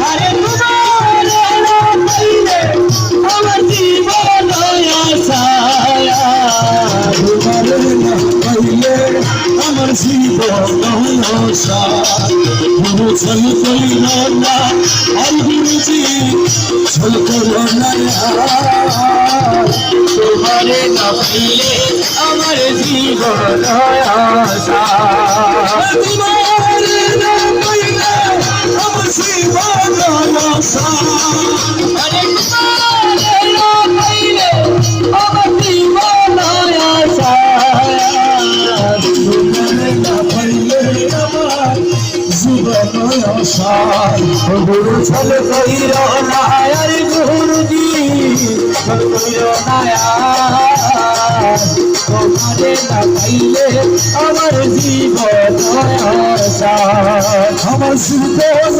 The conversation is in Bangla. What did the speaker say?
আরে তোমারে না পাইলে আমার জীবন আশায়া তোমারে না পাইলে আমার জীবন আশা গুরু ছল কইল না আর গুরুজি ছল কইল না তোমারে না পাইলে আমার জীবন আশা তোমারে না পাইলে আমার জীবন আশা আরে তোমারে না পাইলে আমার জীবন আশা তোমারে না পাইলে আমার জীবন আশা গুরু ছল কইল না আর গুরুজি ছল কইল না তোমারে না পাইলে আমার জীবন আশা আমার জীবন